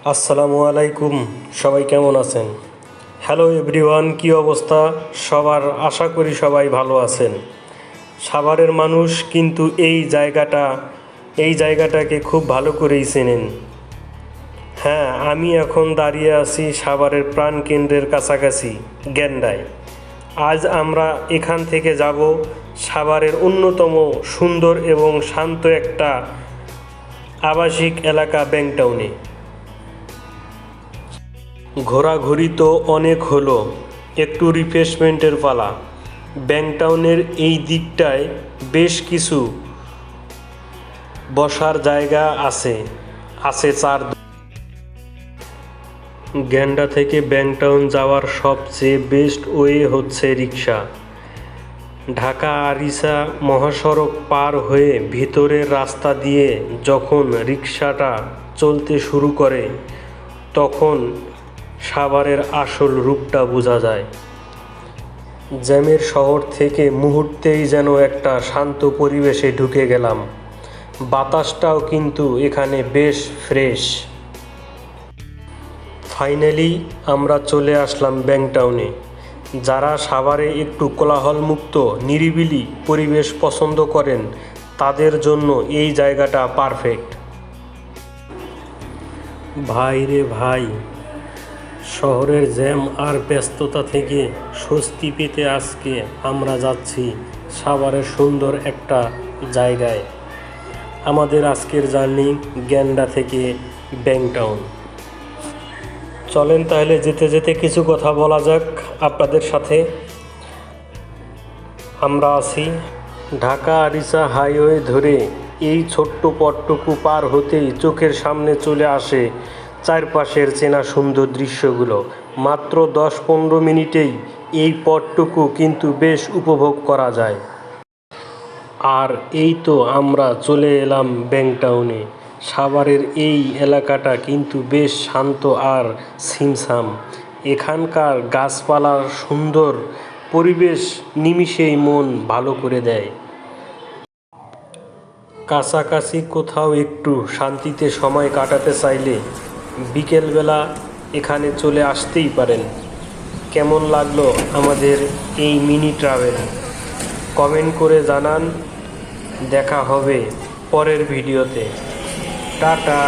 আসসালামু আলাইকুম, সবাই কেমন আছেন? হ্যালো এভরিওয়ান, কী অবস্থা সবার? আশা করি সবাই ভালো আছেন। সাভারের মানুষ কিন্তু এই জায়গাটাকে খুব ভালো করেই চেনেন। হ্যাঁ, আমি এখন দাঁড়িয়ে আছি সাভারের প্রাণকেন্দ্রের কাছাকাছি গেন্ডায়। আজ আমরা এখান থেকে যাব সাভারের অন্যতম সুন্দর এবং শান্ত একটা আবাসিক এলাকা ব্যাংকটাউনে। ঘোরাঘুরি তো অনেক হলো, একটু রিফ্রেশমেন্টের পালা। ব্যাংকটাউনের এই দিকটায় বেশ কিছু বসার জায়গা আছে চার। গেন্ডা থেকে ব্যাংকটাউন যাওয়ার সবচেয়ে বেস্ট ওয়ে হচ্ছে রিক্সা। ঢাকা আরিচা মহাসড়ক পার হয়ে ভিতরের রাস্তা দিয়ে যখন রিক্সাটা চলতে শুরু করে তখন সাভারের আসল রূপটা বোঝা যায়। জ্যামের শহর থেকে মুহূর্তেই যেন একটা শান্ত পরিবেশে ঢুকে গেলাম। বাতাসটাও কিন্তু এখানে বেশ ফ্রেশ। ফাইনালি আমরা চলে আসলাম ব্যাংকটাউনে। যারা সাভারে একটু কোলাহলমুক্ত নিরিবিলি পরিবেশ পছন্দ করেন তাদের জন্য এই জায়গাটা পারফেক্ট। ভাই রে ভাই, শহরের জ্যাম আর ব্যস্ততা থেকে স্বস্তি পেতে আজকে আমরা যাচ্ছি সাভারের সুন্দর একটা জায়গায়। আমাদের আজকের জার্নি গেন্ডা থেকে ব্যাংকটাউন। চলেন তাহলে যেতে যেতে কিছু কথা বলা যাক আপনাদের সাথে। আমরা আছি ঢাকা আরিচা হাইওয়ে ধরে। এই ছোট্ট পথটুকু পার হতেই চোখের সামনে চলে আসে চারপাশের চেনা সুন্দর দৃশ্যগুলো। মাত্র 10-15 মিনিটেই এই পথটুকু কিন্তু বেশ উপভোগ করা যায়। আর এই তো আমরা চলে এলাম ব্যাংকটাউনে। সাভারের এই এলাকাটা কিন্তু বেশ শান্ত আর ছিমছাম। এখানকার গাছপালার সুন্দর পরিবেশ নিমিষেই মন ভালো করে দেয়। কাছাকাছি কোথাও একটু শান্তিতে সময় কাটাতে চাইলে বিকেলবেলা এখানে চলে আসতেই পারেন। কেমন লাগলো আমাদের এই মিনি ট্রাভেল কমেন্ট করে জানান। দেখা হবে পরের ভিডিওতে। টাটা।